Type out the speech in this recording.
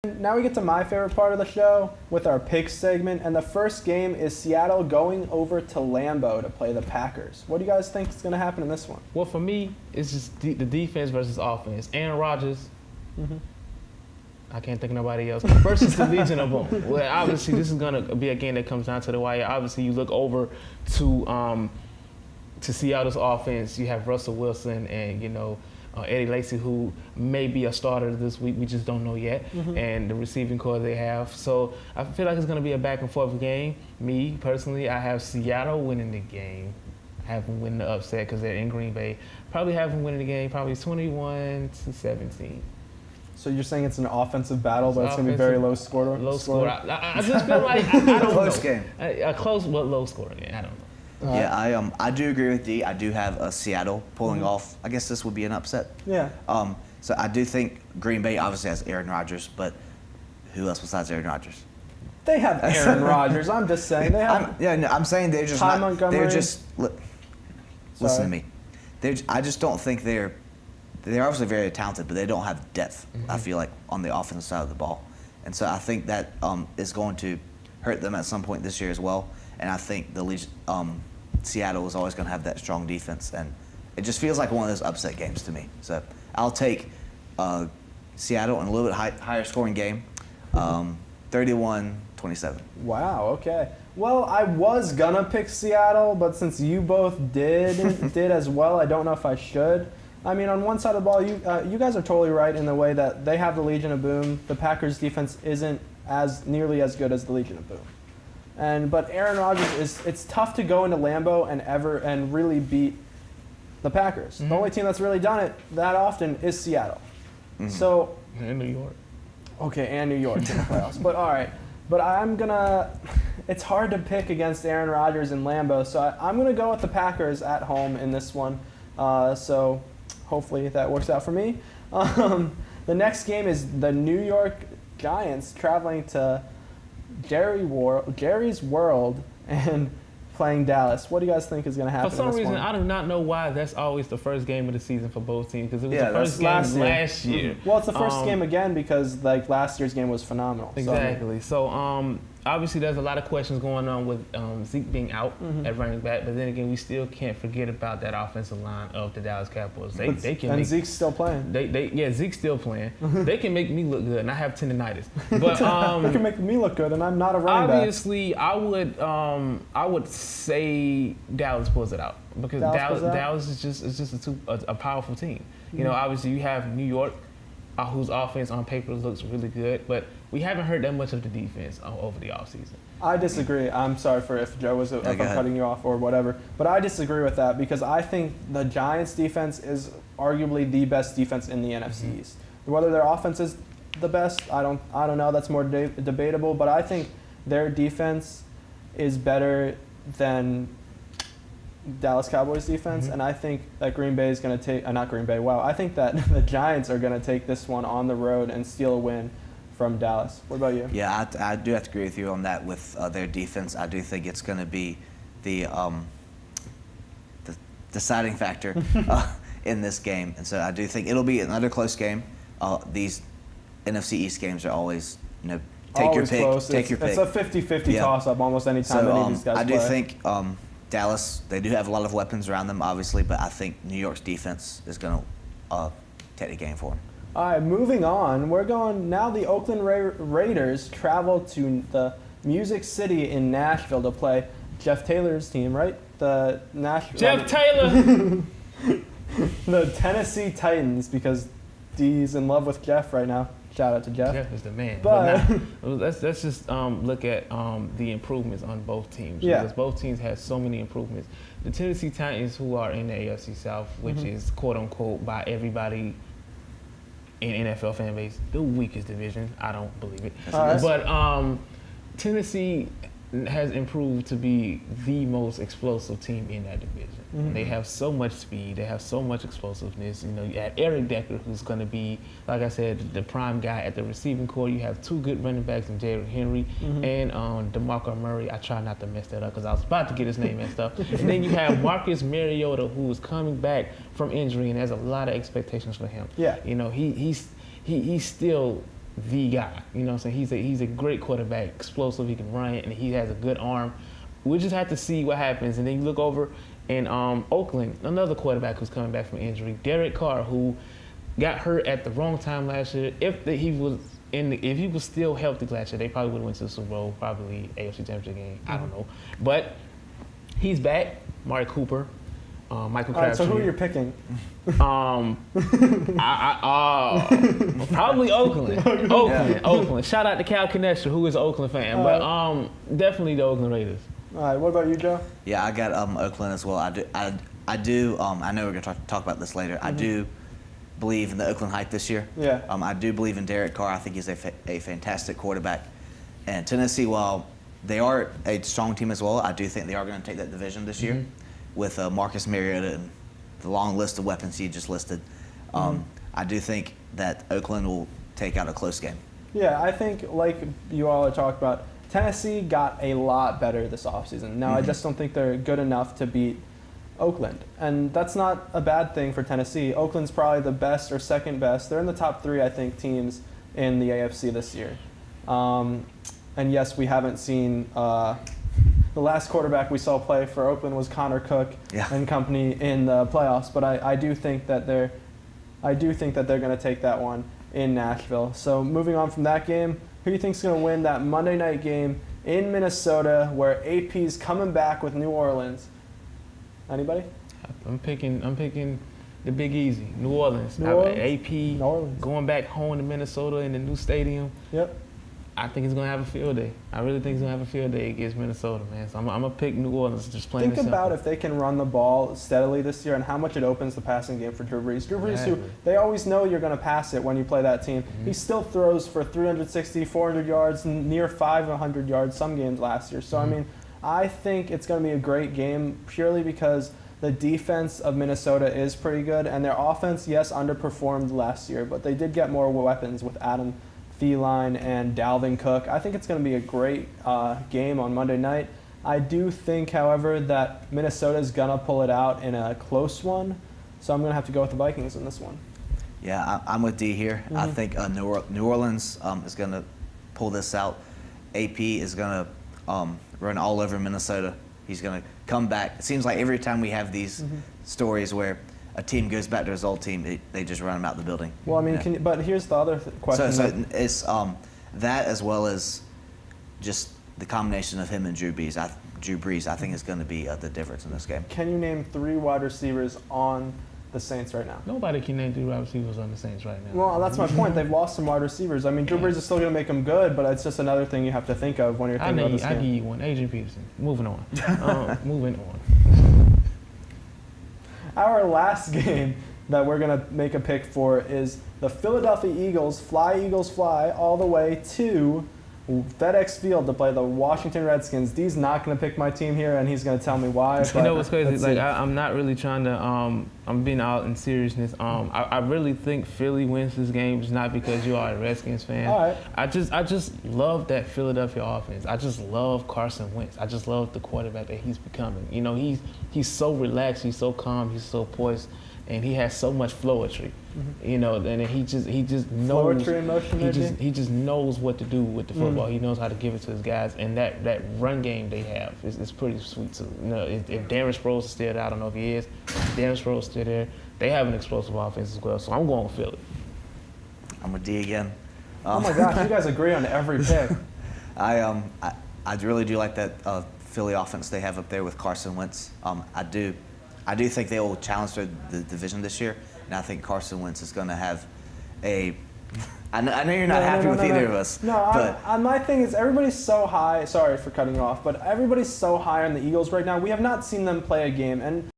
Now we get to my favorite part of the show with our picks segment, and the first game is Seattle going over to Lambeau to play the Packers. What do you guys think is going to happen in this one? Well, for me, it's just the defense versus offense. Aaron Rodgers, I can't think of nobody else, versus the Legion of Boom. Well, obviously, this is going to be a game that comes down to the wire. Obviously, you look over to Seattle's offense. You have Russell Wilson and, Eddie Lacy, who may be a starter this week. We just don't know yet. And the receiving core they have. So I feel like it's going to be a back-and-forth game. Me, personally, I have Seattle winning the game. I have them winning the upset because they're in Green Bay. Probably have them winning the game, probably 21-17. So you're saying it's an offensive battle, but it's going to be very low score? Low score. I just feel like I don't close know. game. A close but low score game. I don't know. Yeah, I do agree with D. I do have Seattle pulling off. I guess this would be an upset. Yeah. So I do think Green Bay obviously has Aaron Rodgers, but who else besides Aaron Rodgers? They have Aaron Rodgers. I'm just saying they have. I'm saying they're just Ty not. Montgomery. They're just. Listen to me. I just don't think they're obviously very talented, but they don't have depth. I feel like on the offensive side of the ball, and so I think that is going to hurt them at some point this year as well. And I think Seattle is always going to have that strong defense, and it just feels like one of those upset games to me. So I'll take Seattle in a little bit higher scoring game, 31-27. Wow, okay. Well, I was going to pick Seattle, but since you both did as well, I don't know if I should. I mean, on one side of the ball, you guys are totally right in the way that they have the Legion of Boom. The Packers' defense isn't nearly as good as the Legion of Boom. But Aaron Rodgers it's tough to go into Lambeau and really beat the Packers. The only team that's really done it that often is Seattle. So And New York. Okay, and New York in the playoffs. But all right. But it's hard to pick against Aaron Rodgers in Lambeau, so I'm gonna go with the Packers at home in this one. So hopefully that works out for me. The next game is the New York Giants traveling to Jerry's World and playing Dallas. What do you guys think is going to happen? For some reason, one? I do not know why that's always the first game of the season for both teams, because it was the that's first game last year. Well, it's the first game again because last year's game was phenomenal. Exactly. So obviously there's a lot of questions going on with Zeke being out at running back, but then again, we still can't forget about that offensive line of the Dallas Cowboys. Zeke's still playing. Zeke's still playing. They can make me look good, and I have tendinitis. But they can make me look good, and I'm not a running back. Obviously, I would say Dallas pulls it out because Dallas is just a powerful team. You know, obviously you have New York, whose offense on paper looks really good, but we haven't heard that much of the defense over the offseason. I disagree. I'm sorry if Joe was if I'm cutting you off or whatever, but I disagree with that because I think the Giants' defense is arguably the best defense in the NFC East. Whether their offense is the best, I don't know. That's more debatable, but I think their defense is better than Dallas Cowboys defense, and I think that Green Bay is going to take not Green Bay. Wow, I think that the Giants are going to take this one on the road and steal a win from Dallas. What about you? Yeah, I do have to agree with you on that with their defense. I do think it's going to be the deciding factor in this game, and so I do think it'll be another close game. These NFC East games are always, take your pick. Close. Take your pick. It's a 50-50 toss-up almost any time any of these guys I play. do think Dallas, they do have a lot of weapons around them, obviously, but I think New York's defense is going to take the game for them. All right, moving on. We're going now. The Oakland Raiders travel to the Music City in Nashville to play Jeff Taylor's team, right? The Nashville. Jeff Taylor. The Tennessee Titans, because D's in love with Jeff right now. Shout out to Jeff. Jeff is the man. But let's just look at the improvements on both teams. Yeah. Because both teams had so many improvements. The Tennessee Titans, who are in the AFC South, which is quote unquote by everybody in NFL fan base, the weakest division. I don't believe it. But Tennessee has improved to be the most explosive team in that division. They have so much speed. They have so much explosiveness. You have Eric Decker, who's going to be, like I said, the prime guy at the receiving core. You have two good running backs in Jared Henry and DeMarco Murray. I try not to mess that up because I was about to get his name messed up. And then you have Marcus Mariota, who is coming back from injury, and there's a lot of expectations for him. Yeah. He's still the guy. You know what I'm saying? He's a great quarterback, explosive. He can run, and he has a good arm. We just have to see what happens. And then you look over in Oakland, another quarterback who's coming back from injury, Derek Carr, who got hurt at the wrong time last year. If he was still healthy last year, they probably would have went to the Super Bowl, probably AFC Championship game. I don't know, but he's back. Mari Cooper, Michael Crabtree. All right, so who are you picking? Probably Oakland. Oakland. Shout out to Cal Kinestra, who is an Oakland fan, but definitely the Oakland Raiders. All right, what about you, Joe? Yeah, I got Oakland as well. I do. I know we're gonna talk about this later. I do believe in the Oakland hype this year. Yeah. I do believe in Derek Carr. I think he's a fantastic quarterback. And Tennessee, while they are a strong team as well, I do think they are going to take that division this year with Marcus Mariota and the long list of weapons he just listed. I do think that Oakland will take out a close game. Yeah, I think, like you all had talked about, Tennessee got a lot better this offseason. Now, I just don't think they're good enough to beat Oakland. And that's not a bad thing for Tennessee. Oakland's probably the best or second best. They're in the top 3, I think, teams in the AFC this year. And yes, we haven't seen the last quarterback we saw play for Oakland was Connor Cook and company in the playoffs. But I do think that they're going to take that one in Nashville. So moving on from that game, who do you think is going to win that Monday night game in Minnesota, where AP's coming back with New Orleans? Anybody? I'm picking the Big Easy, New Orleans. New Orleans? AP New Orleans. Going back home to Minnesota in the new stadium. Yep. I think he's going to have a field day. I really think he's going to have a field day against Minnesota, man. So I'm going to pick New Orleans, just plain and Think simple. about if they can run the ball steadily this year and how much it opens the passing game for Drew Brees. Drew Brees, who they always know you're going to pass it when you play that team. He still throws for 360, 400 yards, near 500 yards some games last year. So, I mean, I think it's going to be a great game purely because the defense of Minnesota is pretty good, and their offense, yes, underperformed last year, but they did get more weapons with Adam Thielen and Dalvin Cook. I think it's going to be a great game on Monday night. I do think, however, that Minnesota is going to pull it out in a close one, so I'm going to have to go with the Vikings in this one. Yeah, I'm with D here. I think New Orleans is going to pull this out. AP is going to run all over Minnesota. He's going to come back. It seems like every time we have these stories where a team goes back to his old team, they just run him out the building. Well, I mean, but here's the other question. So it's that as well as just the combination of him and Drew Brees. I think is going to be the difference in this game. Can you name 3 wide receivers on the Saints right now? Nobody can name 3 wide receivers on the Saints right now. Well, that's my point. They've lost some wide receivers. I mean, Drew Brees is still going to make them good, but it's just another thing you have to think of when you're thinking about this game. I give you one. Adrian Peterson. Moving on. Moving on. Our last game that we're going to make a pick for is the Philadelphia Eagles fly all the way to FedEx Field to play the Washington Redskins. D's not going to pick my team here, and he's going to tell me why. You know what's crazy? Like I'm not really trying to. I'm being out in seriousness. I really think Philly wins this game, just not because you are a Redskins fan. All right. I just love that Philadelphia offense. I just love Carson Wentz. I just love the quarterback that he's becoming. You know, he's so relaxed, he's so calm, he's so poised, and he has so much flowetry. You know, and he just knows. Flowetry and motion, he just knows what to do with the football. He knows how to give it to his guys, and that run game they have is pretty sweet too. You know, if Darren Sproles is still there, I don't know if he is. Darren Sproles is still there. They have an explosive offense as well, so I'm going with Philly. I'm with D again. Oh my gosh, you guys agree on every pick. I really do like that Philly offense they have up there with Carson Wentz. I do think they will challenge the division this year, and I think Carson Wentz is going to have a. I know you're not happy with either of us. No, but my thing is everybody's so high. Sorry for cutting you off, but everybody's so high on the Eagles right now. We have not seen them play a game, and